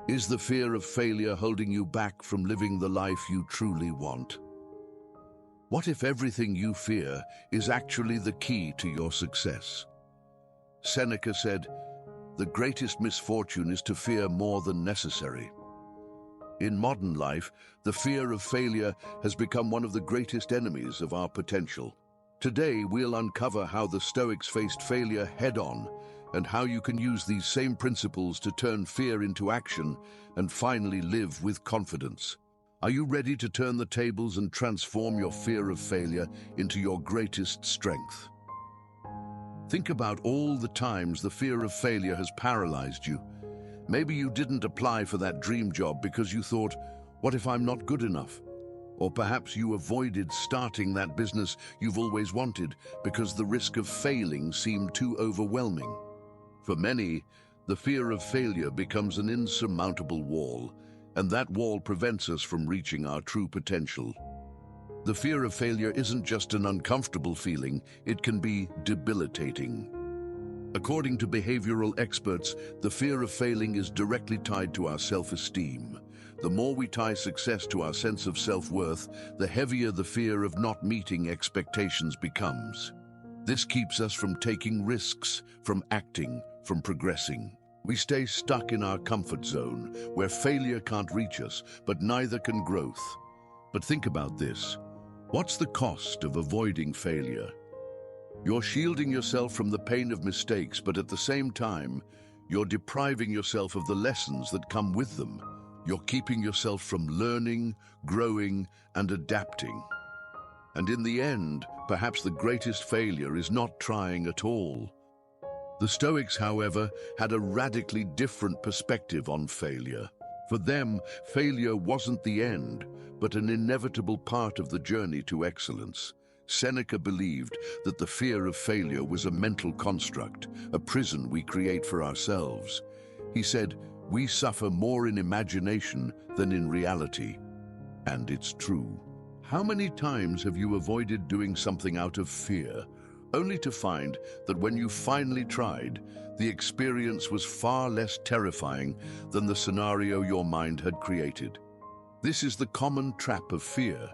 Is the fear of failure holding you back from living the life you truly want? What if everything you fear is actually the key to your success? Seneca said, "The greatest misfortune is to fear more than necessary." In modern life, the fear of failure has become one of the greatest enemies of our potential. Today, we'll uncover how the Stoics faced failure head-on and how you can use these same principles to turn fear into action and finally live with confidence. Are you ready to turn the tables and transform your fear of failure into your greatest strength? Think about all the times the fear of failure has paralyzed you. Maybe you didn't apply for that dream job because you thought, "What if I'm not good enough?" Or perhaps you avoided starting that business you've always wanted because the risk of failing seemed too overwhelming. For many, the fear of failure becomes an insurmountable wall, and that wall prevents us from reaching our true potential. The fear of failure isn't just an uncomfortable feeling, it can be debilitating. According to behavioral experts, the fear of failing is directly tied to our self-esteem. The more we tie success to our sense of self-worth, the heavier the fear of not meeting expectations becomes. This keeps us from taking risks, from acting, from progressing. We stay stuck in our comfort zone, where failure can't reach us, but neither can growth. But think about this. What's the cost of avoiding failure? You're shielding yourself from the pain of mistakes, but at the same time, you're depriving yourself of the lessons that come with them. You're keeping yourself from learning, growing, and adapting. And in the end, perhaps the greatest failure is not trying at all. The Stoics, however, had a radically different perspective on failure. For them, failure wasn't the end, but an inevitable part of the journey to excellence. Seneca believed that the fear of failure was a mental construct, a prison we create for ourselves. He said, "We suffer more in imagination than in reality." And it's true. How many times have you avoided doing something out of fear, only to find that when you finally tried, the experience was far less terrifying than the scenario your mind had created? This is the common trap of fear.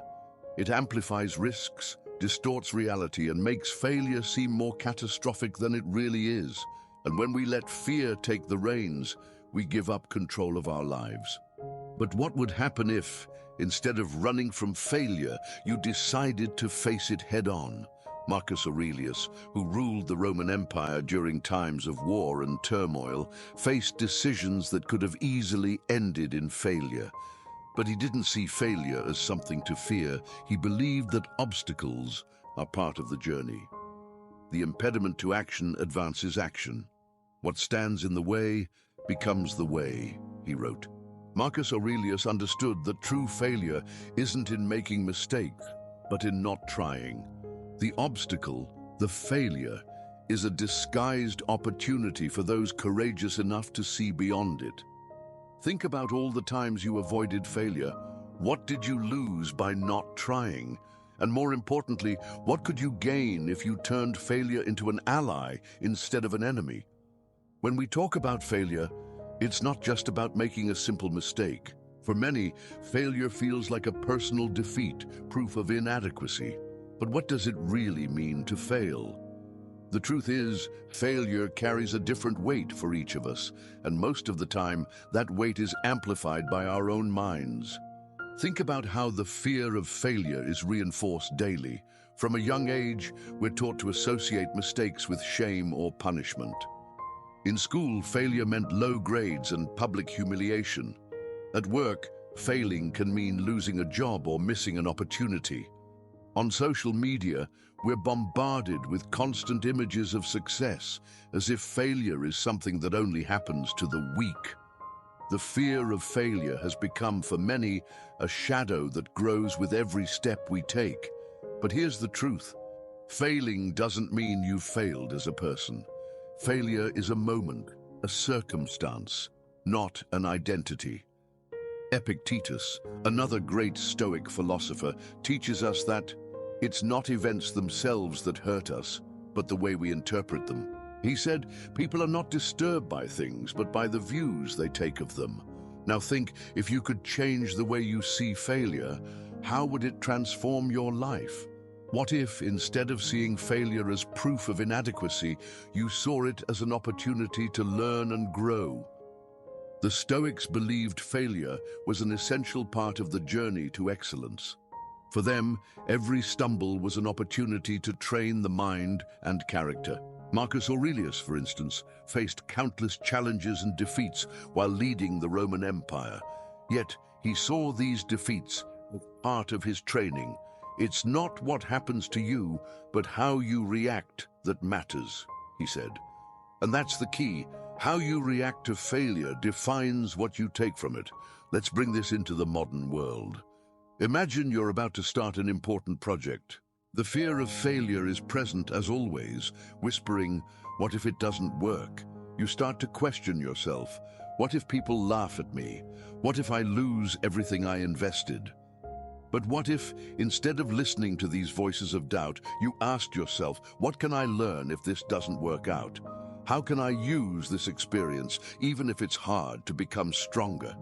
It amplifies risks, distorts reality, and makes failure seem more catastrophic than it really is. And when we let fear take the reins, we give up control of our lives. But what would happen if, instead of running from failure, you decided to face it head-on? Marcus Aurelius, who ruled the Roman Empire during times of war and turmoil, faced decisions that could have easily ended in failure. But he didn't see failure as something to fear. He believed that obstacles are part of the journey. The impediment to action advances action. What stands in the way becomes the way, he wrote. Marcus Aurelius understood that true failure isn't in making mistakes, but in not trying. The obstacle, the failure, is a disguised opportunity for those courageous enough to see beyond it. Think about all the times you avoided failure. What did you lose by not trying? And more importantly, what could you gain if you turned failure into an ally instead of an enemy? When we talk about failure, it's not just about making a simple mistake. For many, failure feels like a personal defeat, proof of inadequacy. But what does it really mean to fail? The truth is, failure carries a different weight for each of us, and most of the time, that weight is amplified by our own minds. Think about how the fear of failure is reinforced daily. From a young age, we're taught to associate mistakes with shame or punishment. In school, failure meant low grades and public humiliation. At work, failing can mean losing a job or missing an opportunity. On social media, we're bombarded with constant images of success, as if failure is something that only happens to the weak. The fear of failure has become, for many, a shadow that grows with every step we take. But here's the truth. Failing doesn't mean you've failed as a person. Failure is a moment, a circumstance, not an identity. Epictetus, another great Stoic philosopher, teaches us that it's not events themselves that hurt us, but the way we interpret them. He said, people are not disturbed by things, but by the views they take of them. Now think, if you could change the way you see failure, how would it transform your life? What if, instead of seeing failure as proof of inadequacy, you saw it as an opportunity to learn and grow? The Stoics believed failure was an essential part of the journey to excellence. For them, every stumble was an opportunity to train the mind and character. Marcus Aurelius, for instance, faced countless challenges and defeats while leading the Roman Empire. Yet, he saw these defeats as part of his training. It's not what happens to you, but how you react that matters, he said. And that's the key. How you react to failure defines what you take from it. Let's bring this into the modern world. Imagine you're about to start an important project. The fear of failure is present as always, whispering, "What if it doesn't work?" You start to question yourself. What if people laugh at me? What if I lose everything I invested? But what if, instead of listening to these voices of doubt, you asked yourself, what can I learn if this doesn't work out? How can I use this experience, even if it's hard, to become stronger?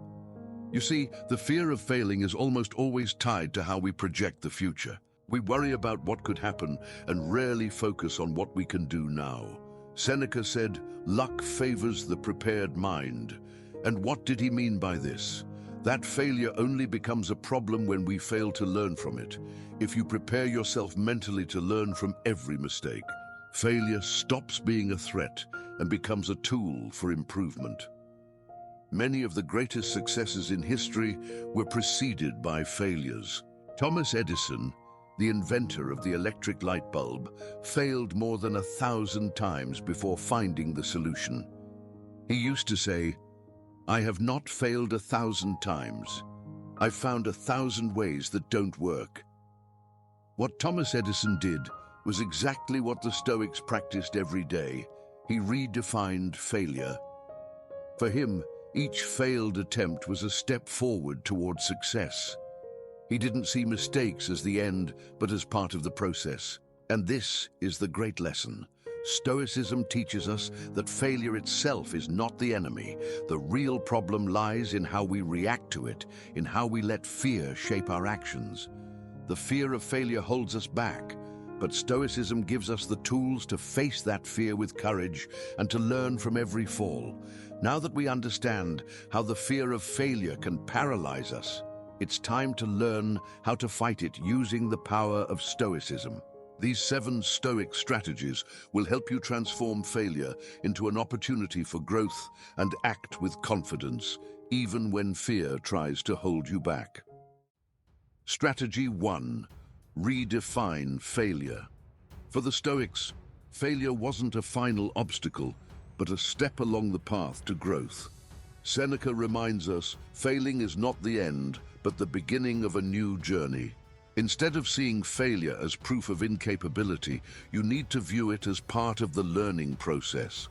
You see, the fear of failing is almost always tied to how we project the future. We worry about what could happen and rarely focus on what we can do now. Seneca said, "Luck favors the prepared mind." And what did he mean by this? That failure only becomes a problem when we fail to learn from it. If you prepare yourself mentally to learn from every mistake, failure stops being a threat and becomes a tool for improvement. Many of the greatest successes in history were preceded by failures. Thomas Edison, the inventor of the electric light bulb, failed more than 1,000 times before finding the solution. He used to say, "I have not failed 1,000 times. I've found 1,000 ways that don't work." What Thomas Edison did was exactly what the Stoics practiced every day. He redefined failure. For him, each failed attempt was a step forward toward success. He didn't see mistakes as the end, but as part of the process. And this is the great lesson. Stoicism teaches us that failure itself is not the enemy. The real problem lies in how we react to it, in how we let fear shape our actions. The fear of failure holds us back, but Stoicism gives us the tools to face that fear with courage and to learn from every fall. Now that we understand how the fear of failure can paralyze us, it's time to learn how to fight it using the power of Stoicism. These 7 Stoic strategies will help you transform failure into an opportunity for growth and act with confidence, even when fear tries to hold you back. Strategy 1. Redefine failure. For the Stoics, failure wasn't a final obstacle, but a step along the path to growth. Seneca reminds us, failing is not the end, but the beginning of a new journey. Instead of seeing failure as proof of incapability, you need to view it as part of the learning process.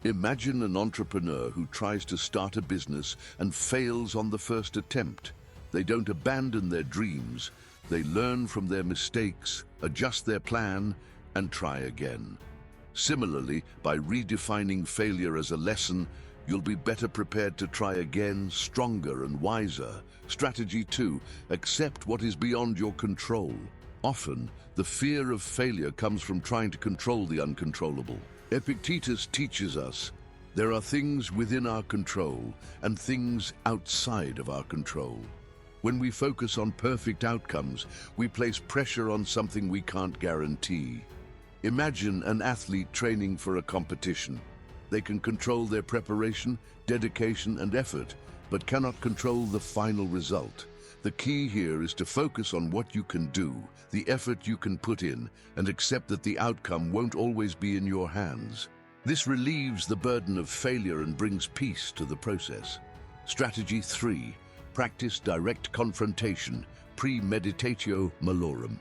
Imagine an entrepreneur who tries to start a business and fails on the first attempt. They don't abandon their dreams. They learn from their mistakes, adjust their plan, and try again. Similarly, by redefining failure as a lesson, you'll be better prepared to try again, stronger and wiser. Strategy 2. Accept what is beyond your control. Often, the fear of failure comes from trying to control the uncontrollable. Epictetus teaches us there are things within our control and things outside of our control. When we focus on perfect outcomes, we place pressure on something we can't guarantee. Imagine an athlete training for a competition. They can control their preparation, dedication, and effort, but cannot control the final result. The key here is to focus on what you can do, the effort you can put in, and accept that the outcome won't always be in your hands. This relieves the burden of failure and brings peace to the process. Strategy 3. Practice direct confrontation, premeditatio malorum.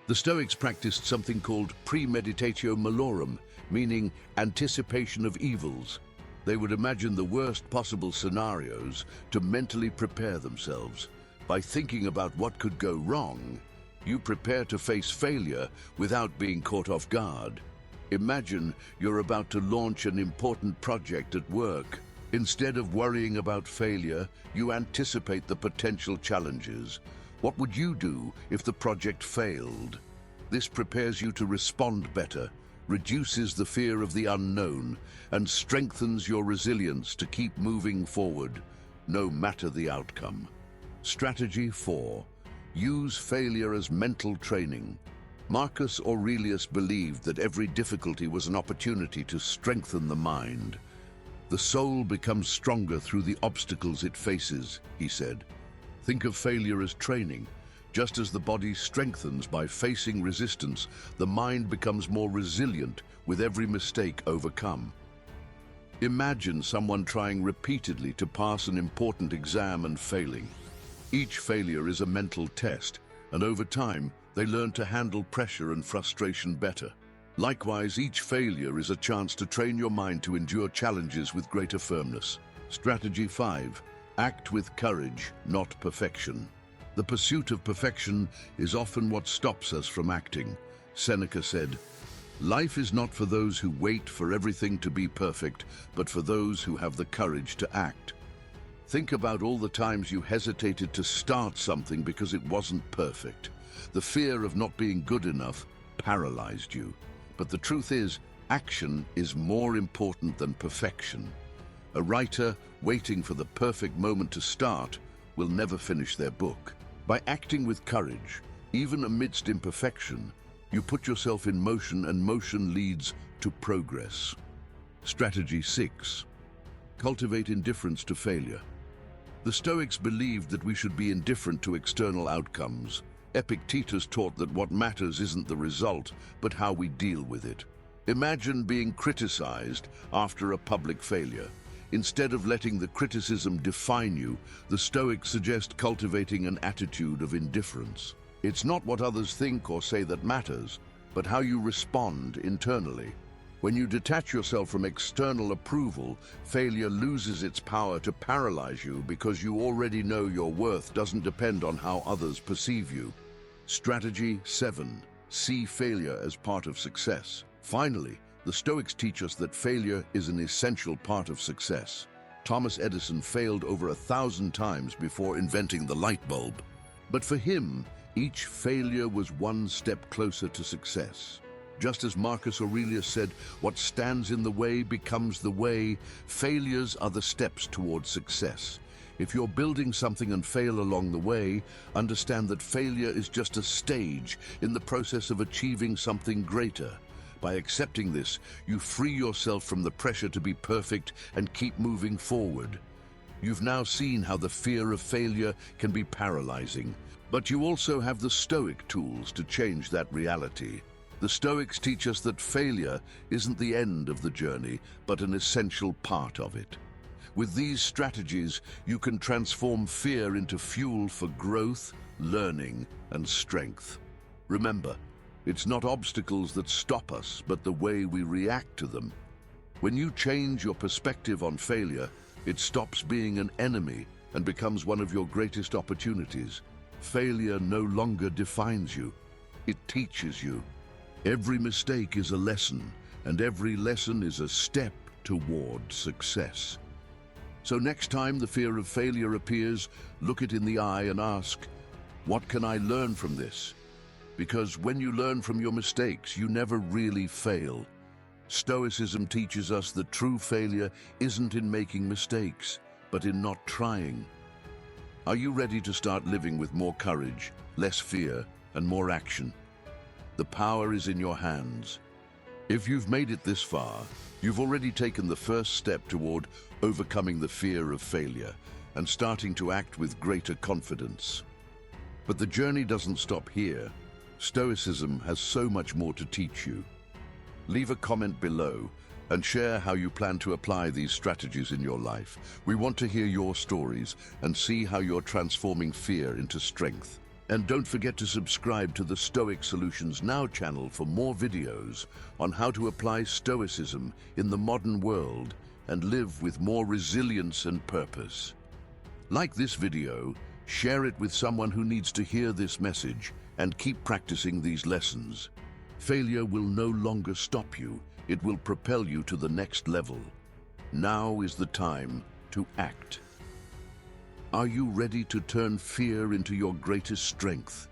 The Stoics practiced something called premeditatio malorum, meaning anticipation of evils. They would imagine the worst possible scenarios to mentally prepare themselves. By thinking about what could go wrong, you prepare to face failure without being caught off guard. Imagine you're about to launch an important project at work. Instead of worrying about failure, you anticipate the potential challenges. What would you do if the project failed? This prepares you to respond better, reduces the fear of the unknown, and strengthens your resilience to keep moving forward, no matter the outcome. Strategy 4. Use failure as mental training. Marcus Aurelius believed that every difficulty was an opportunity to strengthen the mind. The soul becomes stronger through the obstacles it faces, he said. Think of failure as training. Just as the body strengthens by facing resistance, the mind becomes more resilient with every mistake overcome. Imagine someone trying repeatedly to pass an important exam and failing. Each failure is a mental test, and over time, they learn to handle pressure and frustration better. Likewise, each failure is a chance to train your mind to endure challenges with greater firmness. Strategy 5. Act with courage, not perfection. The pursuit of perfection is often what stops us from acting. Seneca said, "Life is not for those who wait for everything to be perfect, but for those who have the courage to act." Think about all the times you hesitated to start something because it wasn't perfect. The fear of not being good enough paralyzed you. But the truth is, action is more important than perfection. A writer waiting for the perfect moment to start will never finish their book. By acting with courage, even amidst imperfection, you put yourself in motion, and motion leads to progress. Strategy 6. Cultivate indifference to failure. The Stoics believed that we should be indifferent to external outcomes. Epictetus taught that what matters isn't the result, but how we deal with it. Imagine being criticized after a public failure. Instead of letting the criticism define you, the Stoics suggest cultivating an attitude of indifference. It's not what others think or say that matters, but how you respond internally. When you detach yourself from external approval, failure loses its power to paralyze you because you already know your worth doesn't depend on how others perceive you. Strategy 7. See failure as part of success. Finally, the Stoics teach us that failure is an essential part of success. Thomas Edison failed over 1,000 times before inventing the light bulb. But for him, each failure was one step closer to success. Just as Marcus Aurelius said, "What stands in the way becomes the way," failures are the steps towards success. If you're building something and fail along the way, understand that failure is just a stage in the process of achieving something greater. By accepting this, you free yourself from the pressure to be perfect and keep moving forward. You've now seen how the fear of failure can be paralyzing, but you also have the Stoic tools to change that reality. The Stoics teach us that failure isn't the end of the journey, but an essential part of it. With these strategies, you can transform fear into fuel for growth, learning, and strength. Remember, it's not obstacles that stop us, but the way we react to them. When you change your perspective on failure, it stops being an enemy and becomes one of your greatest opportunities. Failure no longer defines you. It teaches you. Every mistake is a lesson, and every lesson is a step toward success. So next time the fear of failure appears, look it in the eye and ask, "What can I learn from this?" Because when you learn from your mistakes, you never really fail. Stoicism teaches us that true failure isn't in making mistakes, but in not trying. Are you ready to start living with more courage, less fear, and more action? The power is in your hands. If you've made it this far, you've already taken the first step toward overcoming the fear of failure and starting to act with greater confidence. But the journey doesn't stop here. Stoicism has so much more to teach you. Leave a comment below and share how you plan to apply these strategies in your life. We want to hear your stories and see how you're transforming fear into strength. And don't forget to subscribe to the Stoic Solutions Now channel for more videos on how to apply Stoicism in the modern world and live with more resilience and purpose. Like this video, share it with someone who needs to hear this message, and keep practicing these lessons. Failure will no longer stop you. It will propel you to the next level. Now is the time to act. Are you ready to turn fear into your greatest strength?